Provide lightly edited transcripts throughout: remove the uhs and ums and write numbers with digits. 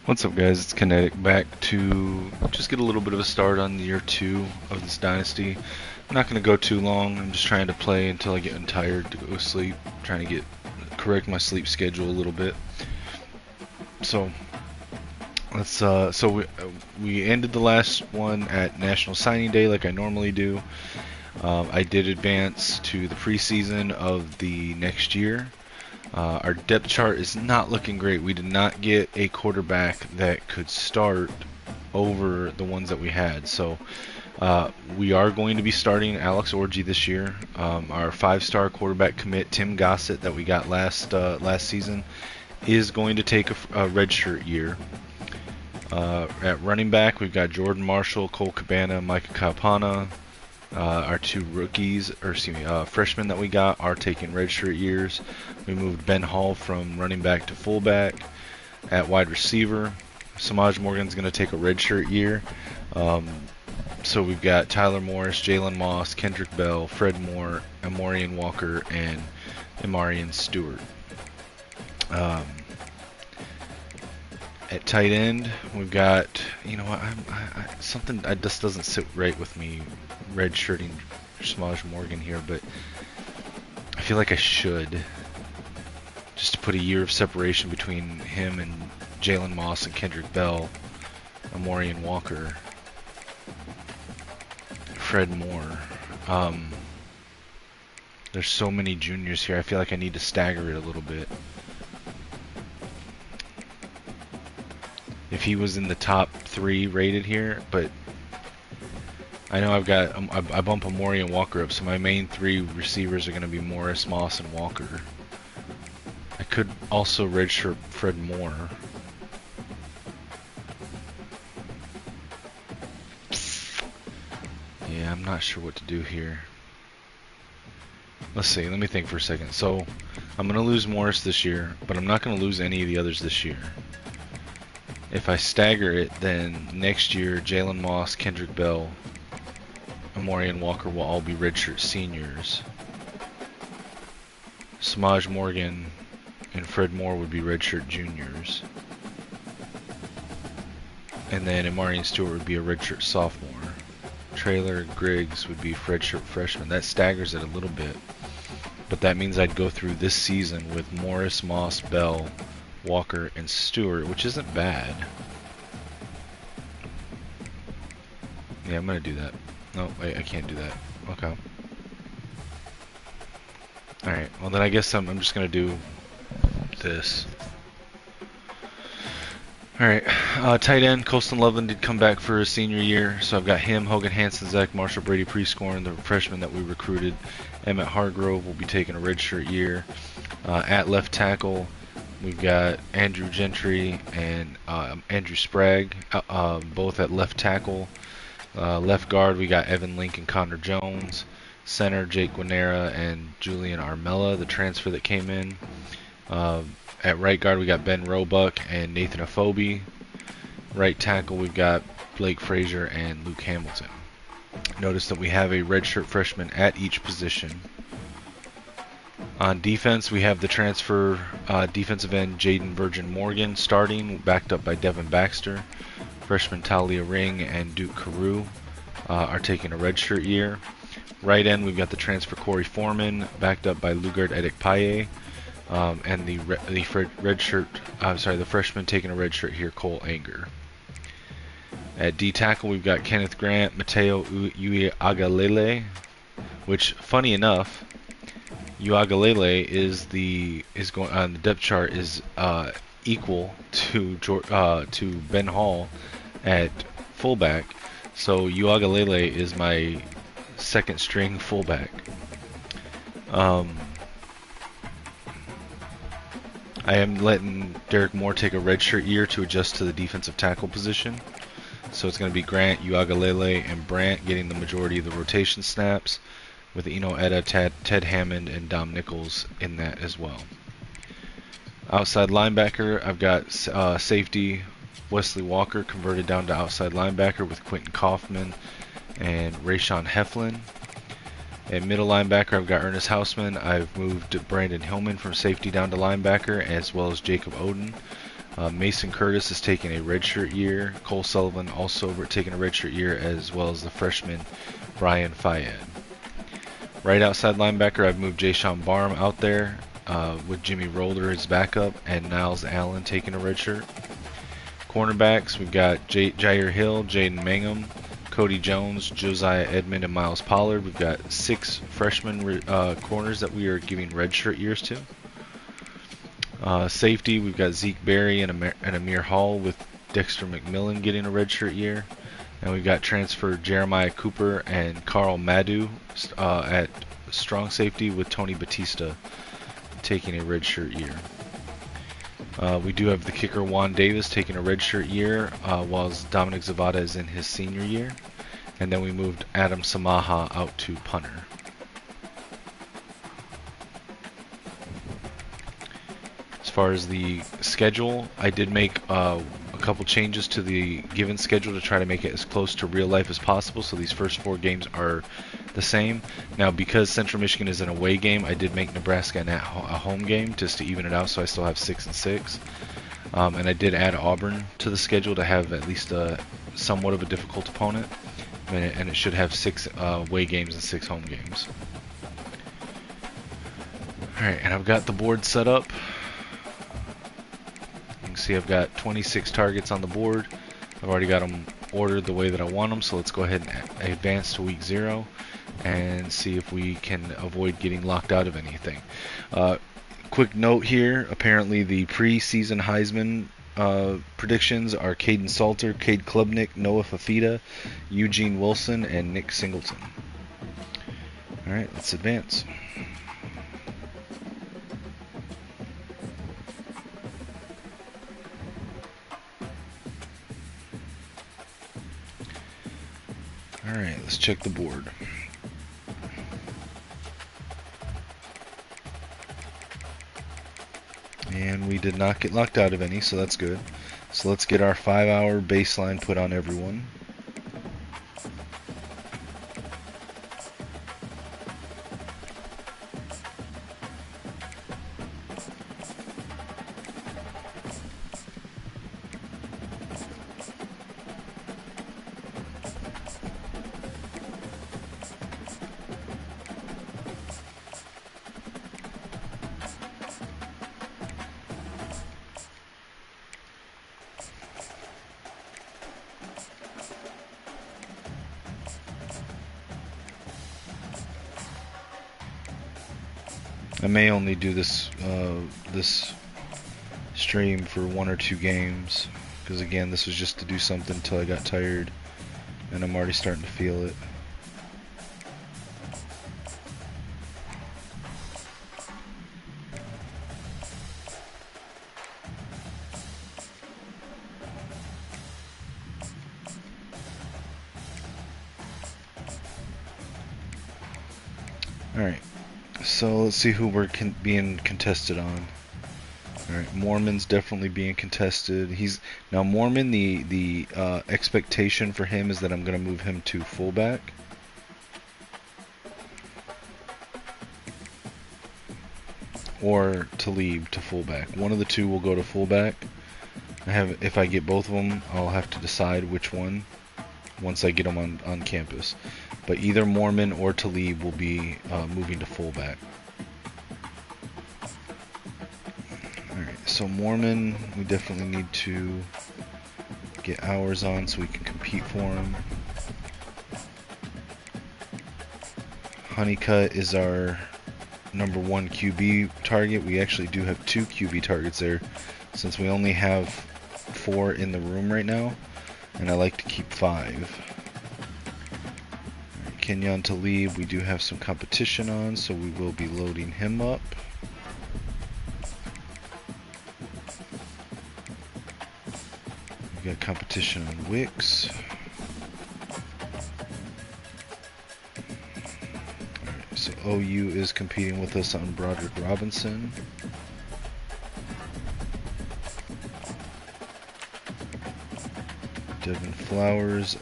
What's up, guys? It's Kinetic back to just get a little bit of a start on year 2 of this Dynasty. I'm not going to go too long. I'm just trying to play until I get tired to go to sleep. Trying to correct my sleep schedule a little bit. So we ended the last one at National Signing Day like I normally do. I did advance to the preseason of the next year. Our depth chart is not looking great. We did not get a quarterback that could start over the ones that we had. So we are going to be starting Alex Orji this year. Our 5-star quarterback commit Tim Gossett that we got last season is going to take a redshirt year. At running back, we've got Jordan Marshall, Cole Cabana, Micah Kalpana. Our 2 rookies, or excuse me, freshmen that we got are taking redshirt years. We moved Ben Hall from running back to fullback. At wide receiver, Samaj Morgan's going to take a redshirt year. So we've got Tyler Morris, Jalen Moss, Kendrick Bell, Fred Moore, Amorian Walker, and Amarian Stewart. At tight end, we've got, you know what, something that just doesn't sit right with me, redshirting Samaj Morgan here, but I feel like I should, just to put a year of separation between him and Jalen Moss and Kendrick Bell, Amorian Walker, Fred Moore. There's so many juniors here, I feel like I need to stagger it a little bit. If he was in the top 3 rated here, but I know I bump Amori and Walker up, so my main 3 receivers are going to be Morris, Moss, and Walker. I could also redshirt Fred Moore. Yeah, I'm not sure what to do here. Let's see, let me think for a second. So, I'm going to lose Morris this year, but I'm not going to lose any of the others this year. If I stagger it, then next year, Jalen Moss, Kendrick Bell, Amori and Walker will all be redshirt seniors. Samaj Morgan and Fred Moore would be redshirt juniors. And then Amarian Stewart would be a redshirt sophomore. Traylor Griggs would be redshirt freshman. That staggers it a little bit. But that means I'd go through this season with Morris, Moss, Bell, Walker, and Stewart, which isn't bad. Yeah, I'm gonna do that. No, wait, I can't do that. Okay. Alright, well then I guess I'm just gonna do this. Alright, tight end, Colston Loveland did come back for his senior year, so I've got him, Hogan Hansen, Zach Marshall, Brady Prescorn, the freshman that we recruited. Emmett Hargrove will be taking a redshirt year. At left tackle, we've got Andrew Gentry and Andrew Sprague, both at left tackle. Left guard, we got Evan Link and Connor Jones. Center, Jake Guanera and Julian Armella, the transfer that came in. At right guard, we got Ben Roebuck and Nathan Afobe. Right tackle, we've got Blake Frazier and Luke Hamilton. Notice that we have a redshirt freshman at each position. On defense, we have the transfer defensive end Jaden Virgin Morgan starting, backed up by Devin Baxter. Freshman Talia Ring and Duke Carew are taking a redshirt year. Right end, we've got the transfer Corey Foreman, backed up by Lugard Edekpaye, and the freshman taking a redshirt here, Cole Anger. At D tackle, we've got Kenneth Grant, Mateo Uiagalelei, which, funny enough, Uiagalelei is going on the depth chart is equal to Ben Hall at fullback, so Uiagalelei is my second string fullback. I am letting Derek Moore take a redshirt year to adjust to the defensive tackle position. So it's going to be Grant, Uiagalelei, and Brandt getting the majority of the rotation snaps, with Eno Etta, Ted Hammond, and Dom Nichols in that as well. Outside linebacker, I've got safety Wesley Walker converted down to outside linebacker with Quentin Kaufman and Rayshawn Heflin. At middle linebacker, I've got Ernest Hausman. I've moved Brandon Hillman from safety down to linebacker, as well as Jacob Oden. Mason Curtis is taking a redshirt year. Cole Sullivan also taking a redshirt year, as well as the freshman Brian Fayed. Right outside linebacker, I've moved Jayshawn Barham out there with Jimmy Roller as backup and Niles Allen taking a redshirt. Cornerbacks, we've got Jair Hill, Jaden Mangum, Cody Jones, Josiah Edmond, and Miles Pollard. We've got 6 freshman corners that we are giving redshirt years to. Safety, we've got Zeke Berry and Amir Hall, with Dexter McMillan getting a redshirt year. And we've got transfer Jeremiah Cooper and Carl Madu at strong safety, with Tony Batista taking a redshirt year. We do have the kicker Juan Davis taking a redshirt year, whilst Dominic Zavada is in his senior year. And then we moved Adam Samaha out to punter. As far as the schedule, I did make a couple changes to the given schedule to try to make it as close to real life as possible, so these first 4 games are the same. Now, because Central Michigan is an away game, I did make Nebraska a home game just to even it out, so I still have 6 and 6. And I did add Auburn to the schedule to have at least somewhat of a difficult opponent, and it should have 6 away games and 6 home games. Alright, and I've got the board set up. See, I've got 26 targets on the board. I've already got them ordered the way that I want them, so let's go ahead and advance to week 0 and see if we can avoid getting locked out of anything. Quick note here, apparently the preseason Heisman predictions are Caden Salter, Cade Klubnik, Noah Fafita, Eugene Wilson, and Nick Singleton. Alright, let's advance. Alright, let's check the board. And we did not get locked out of any, so that's good. So let's get our 5-hour baseline put on everyone. I may only do this this stream for 1 or 2 games, because again, this was just to do something until I got tired, and I'm already starting to feel it. Alright, so let's see who we're being contested on. Alright, Mormon's definitely being contested. Now Mormon, the expectation for him is that I'm going to move him to fullback. Or Talib to fullback. One of the two will go to fullback. If I get both of them, I'll have to decide which one once I get them on campus. But either Mormon or Talib will be moving to fullback. Alright, so Mormon, we definitely need to get hours on so we can compete for him. Honeycutt is our number 1 QB target. We actually do have 2 QB targets there, since we only have 4 in the room right now, and I like to keep 5. Kenyon Talib, we do have some competition on, so we will be loading him up. We got competition on Wicks. Alright, so OU is competing with us on Broderick Robinson. Devin Flowers,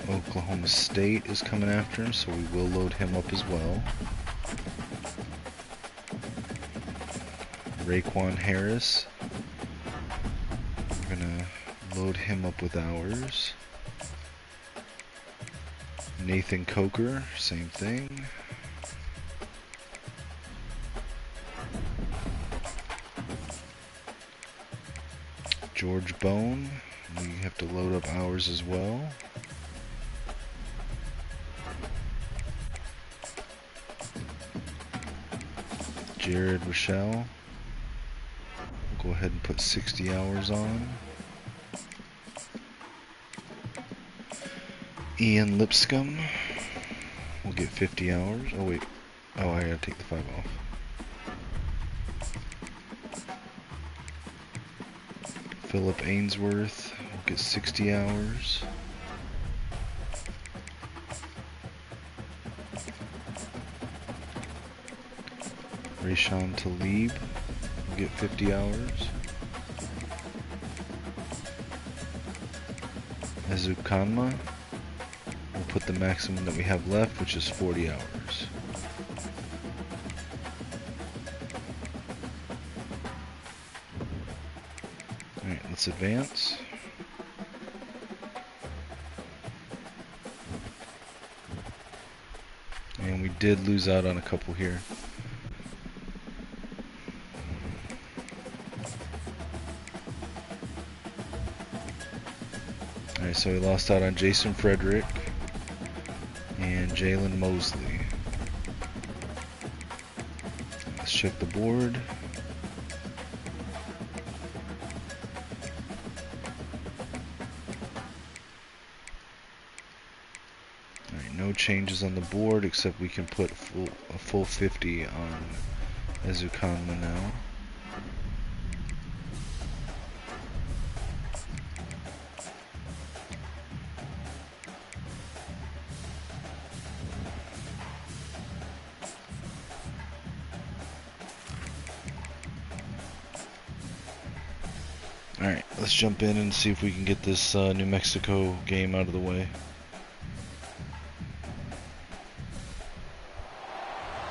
Oklahoma State is coming after him, so we will load him up as well. Raekwon Harris, load him up with hours. Nathan Coker, same thing. George Bone, we have to load up hours as well. Jared Rochelle, we'll go ahead and put 60 hours on. Ian Lipscomb, we'll get 50 hours. Oh wait, oh I gotta take the 5 off. Philip Ainsworth, we'll get 60 hours. Rayshawn Talib, we'll get 50 hours. Azukanma, we'll put the maximum that we have left, which is 40 hours. Alright, let's advance. And we did lose out on a couple here. Alright, so we lost out on Jason Frederick and Jalen Mosley. Let's check the board. Alright, no changes on the board except we can put a full 50 on Azukanma now. Alright, let's jump in and see if we can get this New Mexico game out of the way.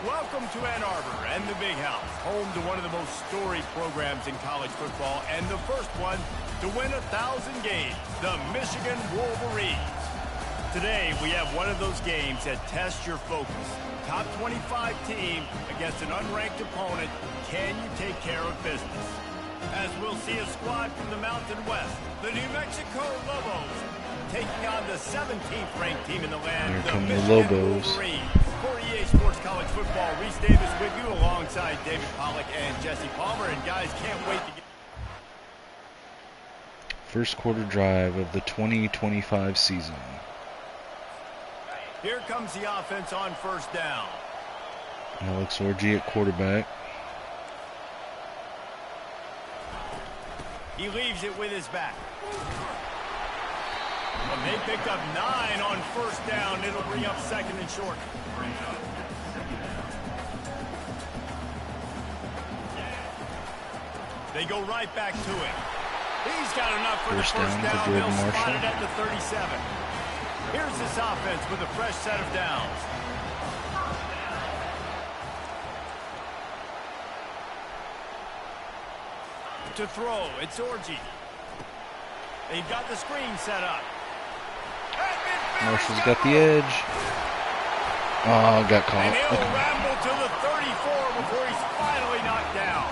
Welcome to Ann Arbor and the Big House, home to one of the most storied programs in college football and the first one to win 1,000 games, the Michigan Wolverines. Today, we have one of those games that tests your focus. Top 25 team against an unranked opponent. Can you take care of business? As we'll see a squad from the Mountain West, the New Mexico Lobos, taking on the 17th ranked team in the land, Here the come the Michigan Lobos. Wolverines. For EA Sports College Football, Reese Davis with you alongside David Pollack and Jesse Palmer. And guys, can't wait to get... First quarter drive of the 2025 season. Here comes the offense on first down. Alex Orji at quarterback. He leaves it with his back. And they picked up 9 on first down. It'll bring up second and short. They go right back to it. He's got enough for the first down. They'll spot it at the 37. Here's this offense with a fresh set of downs. To throw, it's Orji. They've got the screen set up. Marshall's got the edge. Oh, got caught. And he'll ramble to the 34 before he's finally knocked down.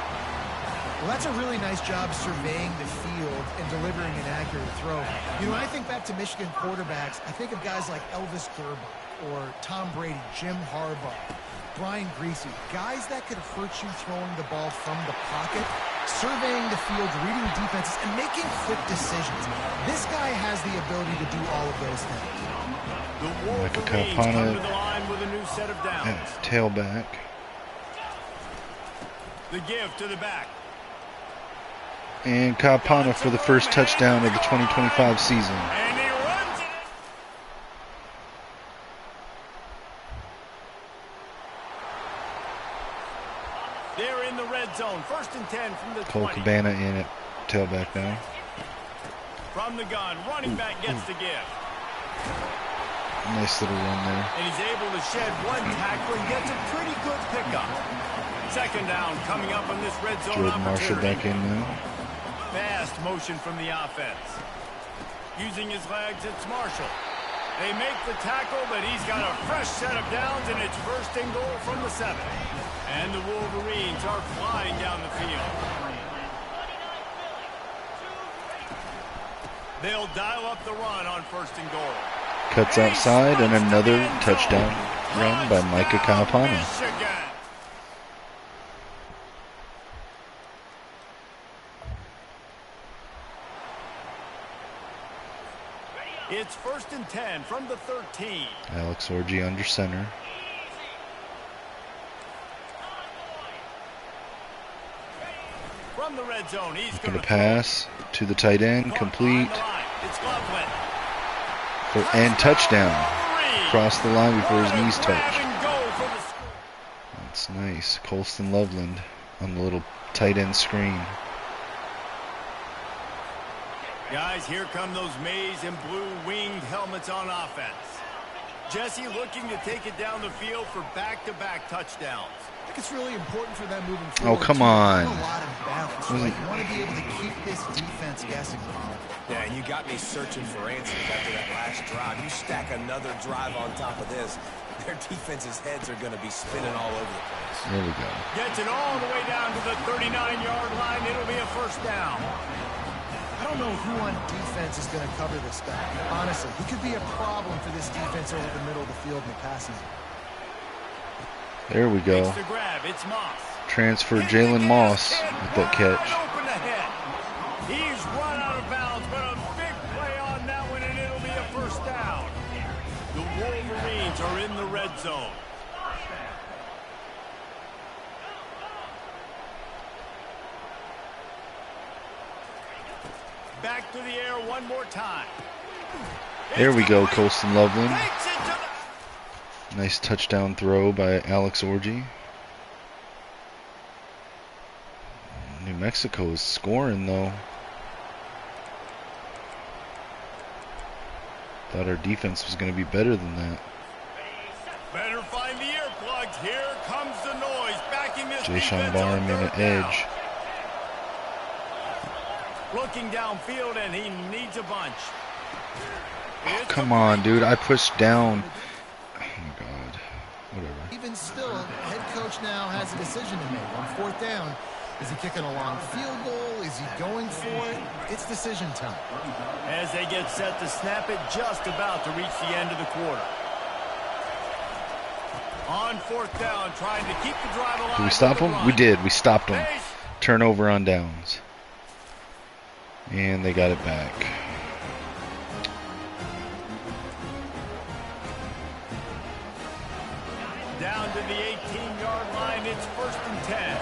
Well, that's a really nice job surveying the field and delivering an accurate throw. You know, when I think back to Michigan quarterbacks, I think of guys like Elvis Gerber or Tom Brady, Jim Harbaugh, Brian Griese, guys that could hurt you throwing the ball from the pocket, surveying the field, reading defenses, and making quick decisions. This guy has the ability to do all of those things. The Wolverines come to the line with a new set of downs. Tailback. The give to the back. And Kapana for the first touchdown of the 2025 season. And he runs it. They're in the red zone. First and 10 from the 20. Cole Cabana in at tailback now. From the gun, running back gets the give. Nice little run there. And he's able to shed one tackle and gets a pretty good pickup. Second down coming up on this red zone Jordan Marshall opportunity. back in now. Fast motion from the offense. Using his legs, it's Marshall. They make the tackle, but he's got a fresh set of downs, and it's first and goal from the 7. And the Wolverines are flying down the field. They'll dial up the run on first and goal. Cuts outside, and another touchdown run by Micah Kalapana. It's first and 10 from the 13. Alex Orji under center. From the red zone, he's going to pass to the tight end, complete, and touchdown. Across the line before his knees touch. That's nice. Colston Loveland on the little tight end screen. Guys, here come those maize and blue winged helmets on offense. Jesse looking to take it down the field for back-to-back touchdowns. I think it's really important for them moving forward. Oh, come on. A lot of balance, right? You want to be able to keep this defense guessing. Yeah, and you got me searching for answers after that last drive. You stack another drive on top of this, their defense's heads are going to be spinning all over the place. There we go. Gets it all the way down to the 39-yard line. It'll be a first down. I don't know who on defense is going to cover this guy. Honestly, he could be a problem for this defense over the middle of the field in the passing game. There we go. The grab. It's Moss. Transfer Jalen Moss with that catch. He's run out of bounds, but a big play on that one, and it'll be a first down. The Wolverines are in the red zone. Back to the air one more time. There we go, Colston Loveland. Nice touchdown throw by Alex Orji. New Mexico is scoring, though. Thought our defense was going to be better than that. Better find the earplugs. Here comes the noise. Backing this Jayshon Barham in an edge. Looking downfield, and he needs a bunch. Oh, come on, dude. I pushed down. Oh, my God. Whatever. Even still, head coach now has a decision to make. On fourth down, is he kicking a long field goal? Is he going for it? It's decision time. As they get set to snap it, just about to reach the end of the quarter. On fourth down, trying to keep the drive alive. Did we stop him? We did. We stopped him. Turnover on downs. And they got it back. Down to the 18-yard line. It's first and 10.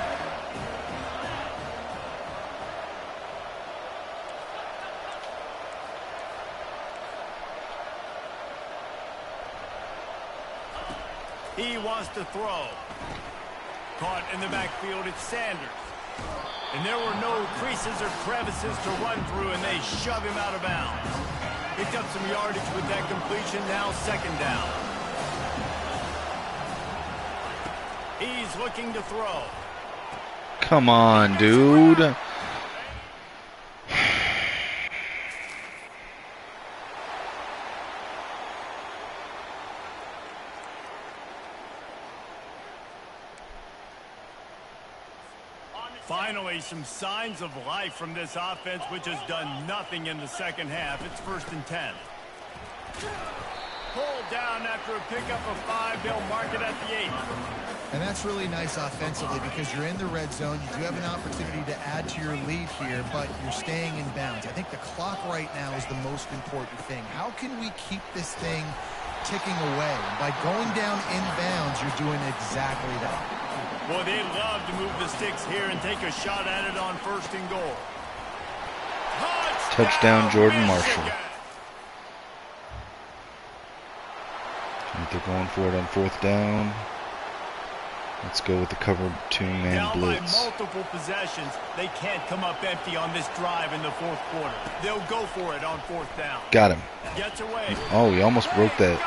He wants to throw. Caught in the backfield, it's Sanders. And there were no creases or crevices to run through, and they shove him out of bounds. Picked up some yardage with that completion, now second down. He's looking to throw. Come on, dude. Finally, some signs of life from this offense, which has done nothing in the second half. It's first and 10. Pulled down after a pickup of 5. They'll mark it at the 8. And that's really nice offensively because you're in the red zone. You do have an opportunity to add to your lead here, but you're staying in bounds. I think the clock right now is the most important thing. How can we keep this thing ticking away? And by going down in bounds, you're doing exactly that. Boy, they love to move the sticks here and take a shot at it on first and goal. Touchdown, Jordan Marshall. I think they're going for it on fourth down. Let's go with the cover two-man blitz. By multiple possessions, they can't come up empty on this drive in the fourth quarter. They'll go for it on fourth down. Got him. Gets away. Oh, he almost broke that.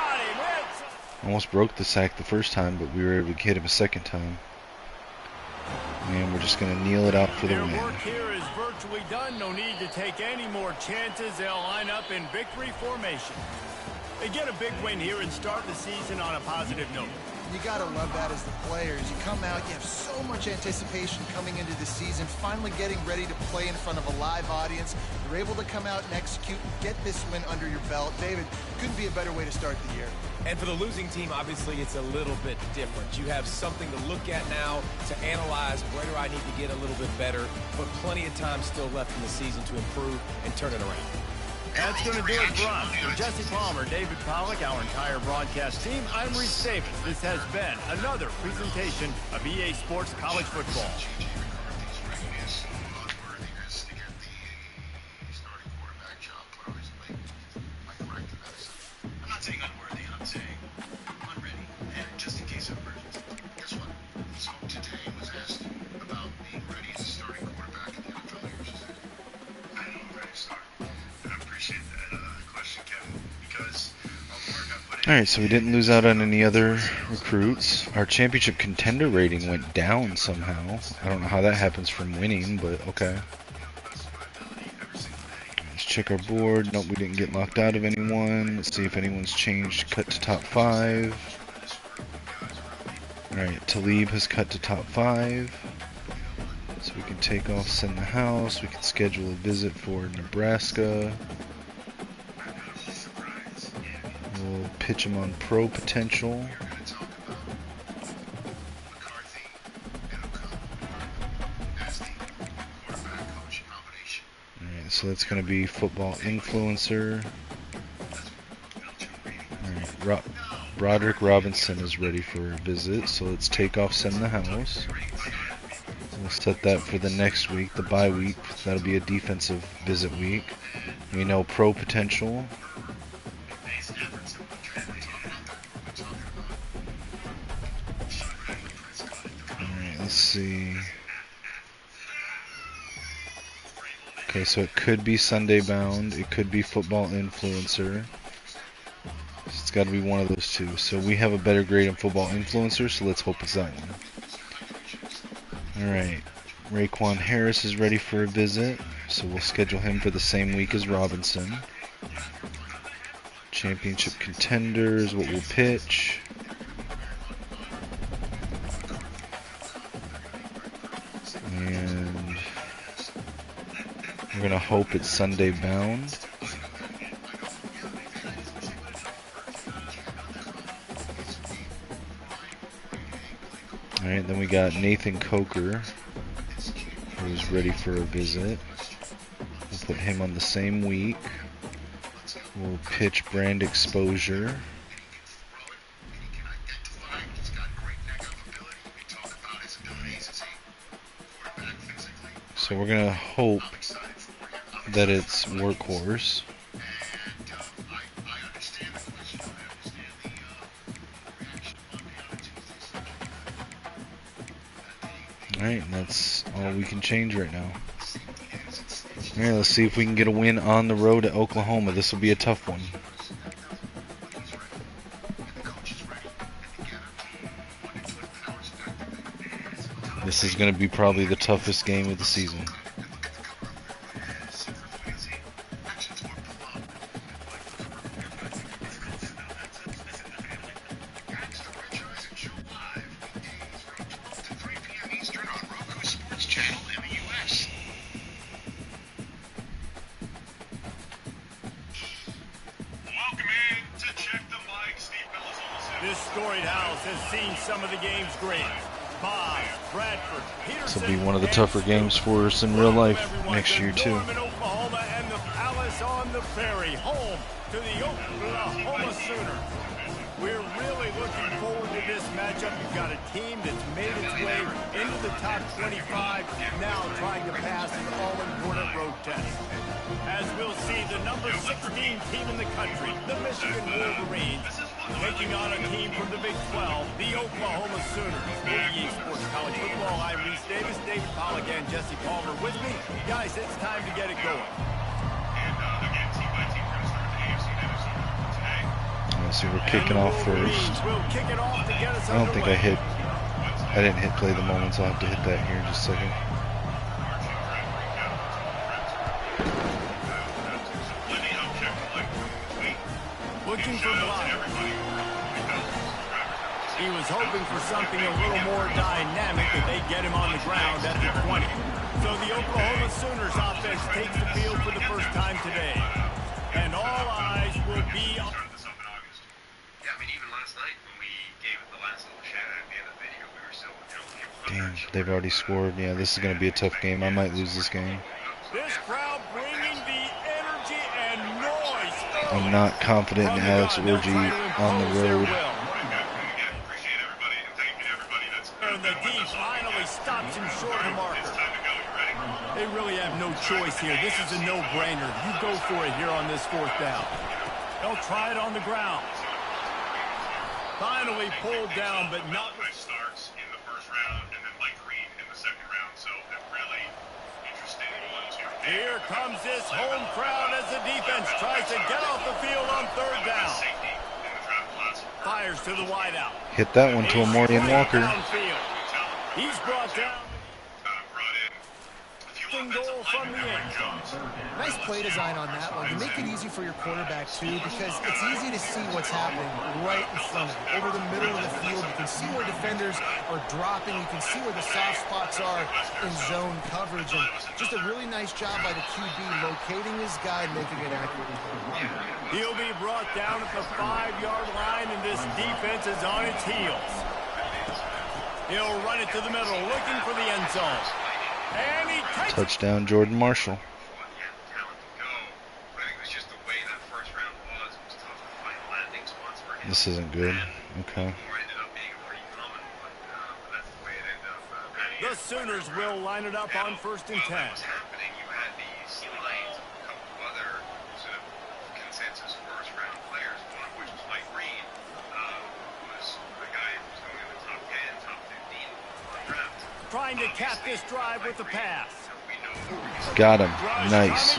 Almost broke the sack the first time, but we were able to hit him a second time. And we're just going to kneel it out for the Their win. work here is virtually done. No need to take any more chances. They'll line up in victory formation. They get a big win here and start the season on a positive note. You got to love that as the players. You come out, you have so much anticipation coming into the season, finally getting ready to play in front of a live audience. You're able to come out and execute, get this win under your belt. David, couldn't be a better way to start the year. And for the losing team, obviously, it's a little bit different. You have something to look at now to analyze where do I need to get a little bit better, but plenty of time still left in the season to improve and turn it around. That's going to do it for us. For Jesse Palmer, David Pollack, our entire broadcast team, I'm Reese Davis. This has been another presentation of EA Sports College Football. I'm not saying unworthy, I'm saying unready. And just in case of emergency, guess what? Smoke today was asked about being ready as a starting quarterback at the NFL years. She said, I know I'm ready to start. And I appreciate that question, Kevin, because all the work I put in. Alright, so we didn't lose out on any other recruits. Our championship contender rating went down somehow. I don't know how that happens from winning, but okay. Let's check our board. Nope, we didn't get locked out of anyone. Let's see if anyone's changed. Cut to top 5. Alright, Talib has cut to top 5. So we can take off, send the house. We can schedule a visit for Nebraska. We'll pitch him on pro potential. Alright, so that's going to be football influencer. Alright, Broderick Robinson is ready for a visit, so let's take off, send the house. We'll set that for the next week, the bye week. That'll be a defensive visit week. We know pro potential. Alright, let's see. Okay, so it could be Sunday bound, it could be football influencer. It's got to be one of those two. So we have a better grade in football influencer, so let's hope it's that one. Alright, Raekwon Harris is ready for a visit, so we'll schedule him for the same week as Robinson. Championship contenders, what we'll pitch. And we're going to hope it's Sunday bound. Alright, then we got Nathan Coker, who's ready for a visit. We'll put him on the same week. We'll pitch brand exposure. So we're going to hope that it's workhorse. Alright, and that's all we can change right now. Alright, let's see if we can get a win on the road at Oklahoma. This will be a tough one. This is going to be probably the toughest game of the season. This storied house has seen some of the game's greats. Bob, Bradford, This will be one of the tougher games for us in real life next year too. Oklahoma and the Palace on the Ferry, home to the Oklahoma Sooners. We're really looking forward to this matchup. You've got a team that's made its way into the top 25, now trying to pass an all-important road test. As we'll see, the number 16 team in the country, the Michigan Wolverines, taking on a team from the Big 12, the Oklahoma Sooners. For EA Sports College Football, I'm Reese Davis, David Pollack, and Jesse Palmer with me. Guys, it's time to get it going. Let's see, we're kicking off first. We'll kick it off to get us I don't think I hit I didn't hit play the moment, so I'll have to hit that here in just a second. Looking for block. He was hoping for something a little more dynamic that they get him on the ground at the 20. So the Oklahoma Sooners offense takes the field for the first time today. And all eyes will be on. Yeah, I mean, even last night when we gave it the last little shout out at the end of the video, we were still, Damn, they've already scored. Yeah, this is going to be a tough game. I might lose this game. This crowd bringing the energy and noise. I'm not confident in Alex Orji on the road. And the D finally stops him short of the marker. They really have no choice here. This is a no-brainer. You go for it here on this 4th down. They'll try it on the ground. Finally pulled down, but not. Starks in the first round, and then Mike Green in the second round. So they're really interesting ones here. Here comes this home crowd as the defense tries to get off the field on 3rd down. Fires to the wideout. Hit that one to Amorian Walker. He's brought down. Goal from the end zone. Nice play design on that one. You make it easy for your quarterback, too, because it's easy to see what's happening right in front of you. Over the middle of the field, you can see where defenders are dropping. You can see where the soft spots are in zone coverage. And just a really nice job by the QB locating his guy and making it accurate. He'll be brought down at the 5-yard line, and this defense is on its heels. He'll run it to the middle, looking for the end zone. And he takes Touchdown, Jordan Marshall. This isn't good. Okay. The Sooners will line it up on 1st and 10. Trying to cap this drive with the pass. Got him. Nice.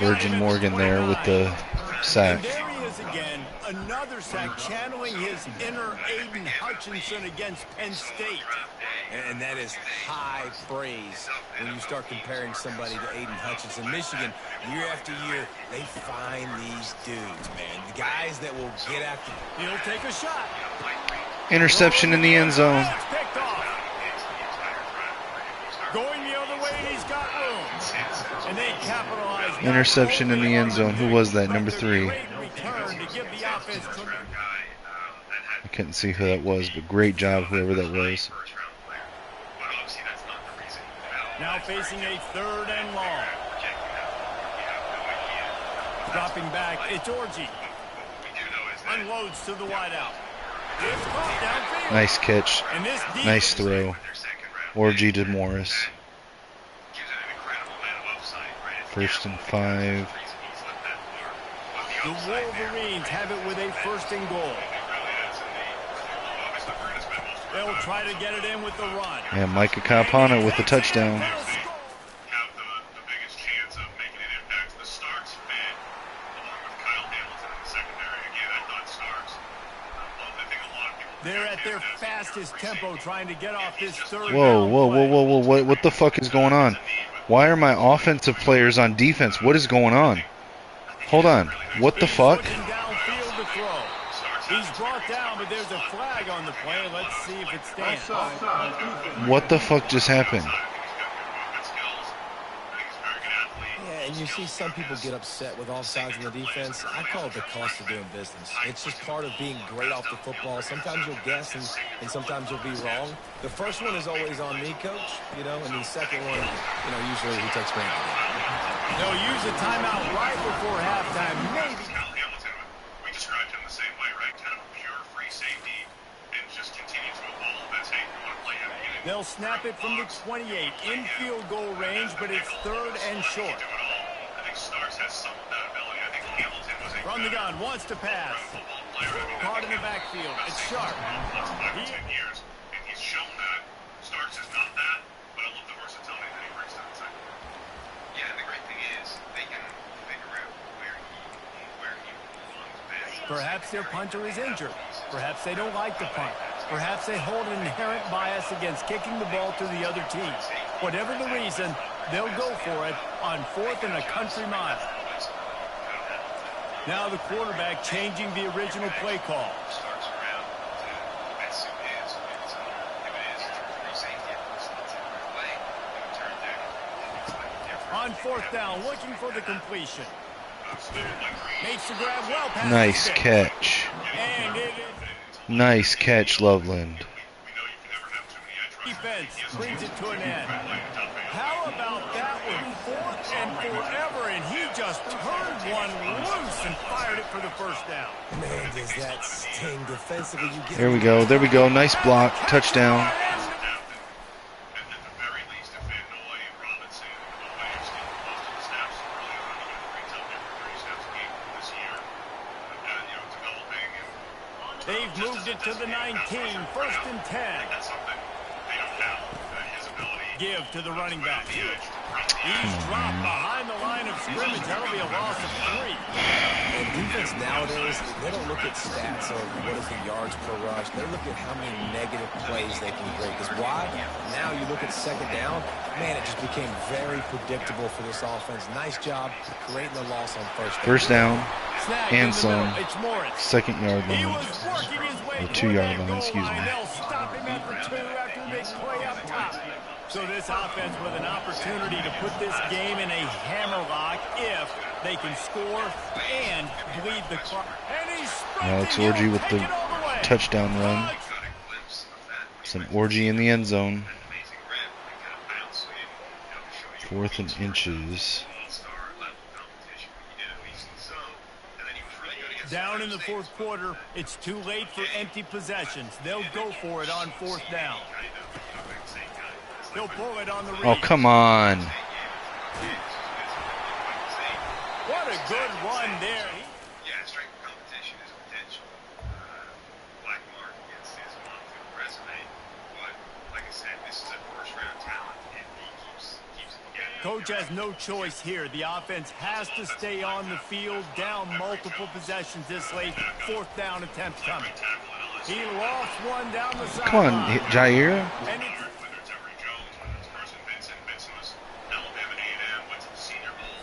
Virgin Morgan there with the sack. And there he is again. Another sack, channeling his inner Aiden Hutchinson against Penn State. And that is high praise when you start comparing somebody to Aiden Hutchinson. Michigan, year after year, they find these dudes, man. The guys that will get after. He'll take a shot. Interception in the end zone. Picked off. Going the other way, and he's got room. And they capitalize. Interception in the end zone. Who was that? Number 3. I couldn't see who that was, but great job, whoever that was. Now facing a 3rd and long. Dropping back, it's Orji. Unloads to the wideout. It's caught downfield. Nice catch. Nice throw. Orji to Morris. 1st and 5. The Wolverines have it with a 1st and goal. They'll try to get it in with the run. And Micah Kampana with the touchdown. They're at their fastest tempo trying to get off this 3rd Whoa, down whoa, play. whoa, whoa, whoa. What the fuck is going on? Why are my offensive players on defense? What is going on? Hold on. What the fuck? Downfield to throw. He's brought down, but there's a flag on the play. Let's see if it stands. What the fuck just happened? Yeah, and you see some people get upset with offsides in the defense. I call it the cost of doing business. It's just part of being great off the football. Sometimes you'll guess and sometimes you'll be wrong. The first one is always on me, coach, and the second one, usually he takes me. They'll use a timeout right before halftime, maybe. We described him the same way, right? Kind of pure free safety and just continue to evolve as, hey, we want to play him. They'll snap it from the 28 in field goal range, but it's 3rd and short. I think Starks has some of that ability. I think Hamilton was a From the gun, wants to pass. Caught in the backfield. It's sharp. 5 or 10 years, and he's shown that. Starks is not that, but I love the versatility that he brings to the table. Yeah, and the great thing is they can figure out where he belongs best. Perhaps their punter is injured. Perhaps they don't like the punt. Perhaps they hold an inherent bias against kicking the ball to the other team. Whatever the reason, they'll go for it on 4th and a country mile. Now the quarterback changing the original play call. On 4th down, looking for the completion. Makes the grab well past Nice catch. And it is Nice catch, Loveland. defense brings it to an end. How about that one? 4th and forever, and he just turned one loose and fired it for the first down. Man, does that sting defensively. You get There we go. There we go. Nice block. Touchdown. They've moved it to the 19, 1st and 10. Give to the running back. He's dropped behind the line of scrimmage. That'll be a loss of 3. And defense nowadays, they don't look at stats of what is the yards per rush. They look at how many negative plays they can create. Because why? Now you look at 2nd down, man, it just became very predictable for this offense. Nice job creating the loss on 1st down. First down Snag and in the some. middle. It's Morris. 2nd yard He line. was working his way Or toward 2 yard that line, goal excuse me. They'll stop him at the 2 after the big play up top. So this offense with an opportunity to put this game in a hammerlock if they can score and bleed the clock. And he's Alex sprinting. Orgy He'll with take the it all the way. touchdown run. It's an orgy in the end zone. 4th and inches. Down in the 4th quarter, it's too late for empty possessions. They'll go for it on 4th down. They'll pull it on the read. Oh, come on. What a good run there. Yeah, strength competition is potential. Black mark against his on-field resume. But, like I said, this is a first-round talent, and he keeps it together. Coach has no choice here. The offense has to stay on the field, down multiple possessions this late. 4th down attempt coming. He lost one down the sideline. Come on, Jair. And it's Whether it's Emory Jones, whether it's Carson Vincent was Alabama A&M, went to the Senior Bowl.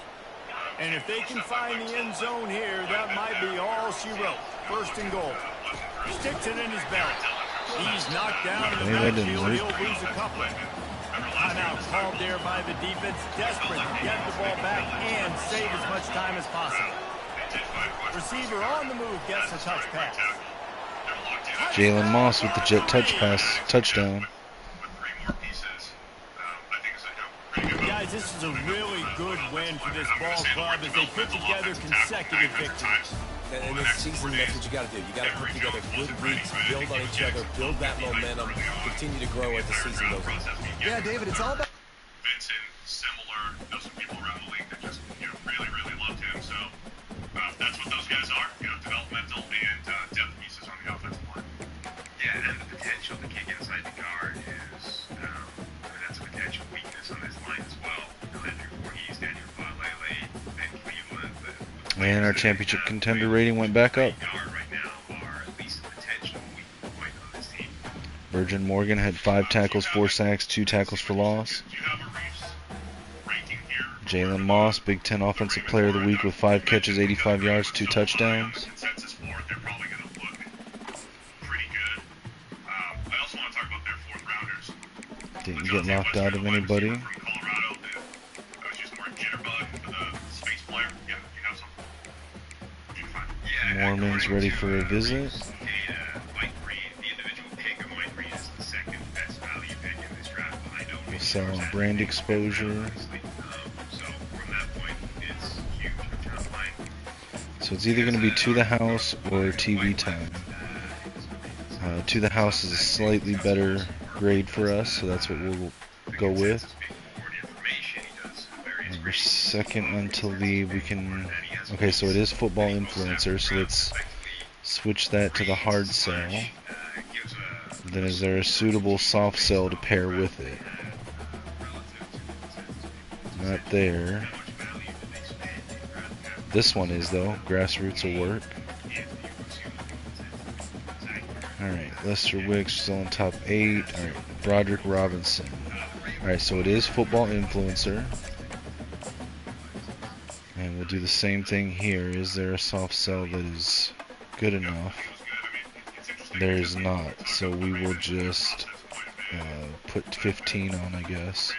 And if they can find the end zone here, that might be all she wrote. 1st and goal. Sticks it in his belt. He's knocked down in the Maybe I didn't backfield. look. He'll lose a couple. Timeout called there by the defense. Desperate to get the ball back and save as much time as possible. Receiver on the move gets a touch pass. Jalen Moss with the jet touch pass. Touchdown. Guys, this is a really good win for this ball club as they put together consecutive victories. And this season, that's what you got to do. You got to put together good weeks, build on each other, build that momentum, continue to grow as the season goes on. Yeah, David, it's all about... Vincent, similar, know some people around the league that just, really loved him. So that's what those guys are, developmental and depth pieces on the offensive line. Yeah, and the potential to kick inside the guard is, that's a potential weakness on this line as well. Andrew Voorhees, Daniel Falele, Ben Cleveland. And our championship contender rating went back up. Right now are at least a potential weak point on this team. Virgin Morgan had 5 tackles, 4 sacks, 2 tackles for loss. Do you have a Reeves ranking here? Jalen Moss, Big Ten Offensive Player of the Week with 5 catches, 85 yards, 2 touchdowns. Consensus for it, they're probably going to look pretty good. I also want to talk about their 4th rounders. Didn't get knocked out of anybody. From Colorado, I was using the word jitterbug for the space player. Yeah, you have something. You're fine. Yeah, Mormon's ready for a visit. Mike Reed, the individual pick of Mike Reed is the 2nd best value pick in this draft behind Obi. We saw brand exposure. So from that point, it's huge. I'm trying to find. So it's either going to be To the House or TV Time. To the House is a slightly better grade for us, so that's what we'll go with. And we're 2nd on to leave. We can. Okay, so it is Football Influencer, so let's switch that to the hard sell. Then is there a suitable soft sell to pair with it? Not there. This one is though. Grassroots will work. Alright, Lester Wicks still in top 8. Alright, Broderick Robinson. Alright, so it is football influencer. And we'll do the same thing here. Is there a soft sell that is good enough? There is not. So we will just put 15 on, I guess.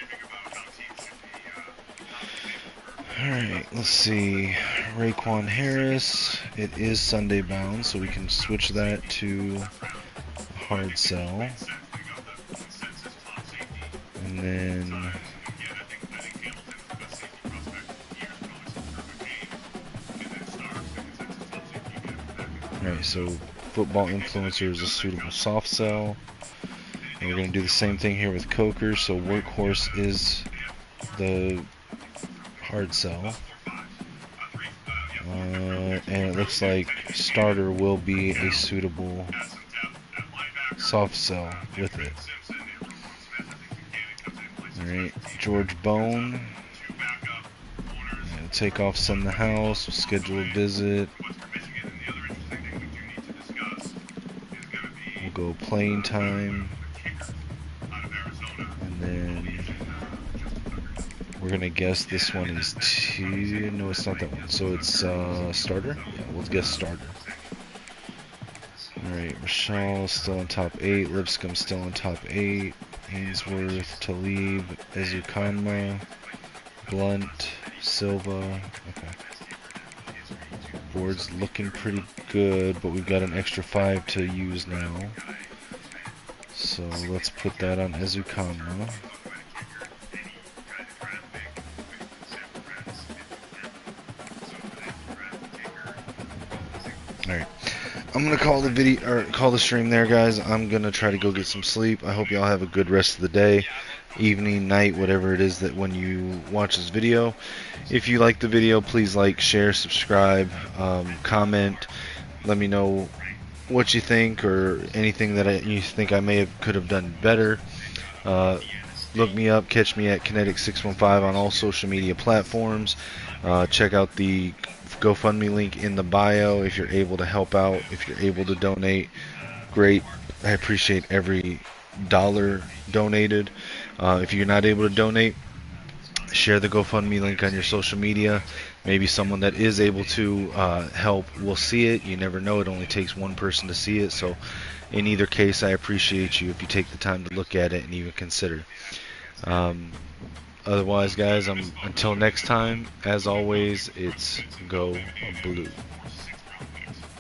Alright, let's see. Raekwon Harris. It is Sunday bound, so we can switch that to hard sell. And then alright, so football influencer is a suitable soft sell. And we're going to do the same thing here with Coker. So workhorse is the hard sell. And it looks like starter will be a suitable soft sell with it. Alright, George Bone. Take off, send the house, we'll schedule a visit. We'll go playing time. And then we're gonna guess this one is 2. No, it's not that one. So it's starter? Yeah, we'll guess starter. Alright, Rashal still in top 8. Lipscomb still in top 8. Ainsworth, Talib, Ezukanma, Blunt, Silva. Okay. Board's looking pretty good, but we've got an extra 5 to use now. So let's put that on Ezukanma. Alright. I'm gonna call the video or call the stream there, guys. I'm gonna try to go get some sleep. I hope y'all have a good rest of the day, evening, night, whatever it is that when you watch this video. If you like the video, please like, share, subscribe, comment. Let me know what you think or anything that you think I could have done better. Look me up, catch me at Kinetic615 on all social media platforms. Check out the GoFundMe link in the bio if you're able to help out, if you're able to donate. Great. I appreciate every dollar donated. If you're not able to donate, share the GoFundMe link on your social media. Maybe someone that is able to help will see it. You never know. It only takes one person to see it. So in either case, I appreciate you if you take the time to look at it and even consider. Otherwise, guys, until next time, as always, it's Go Blue.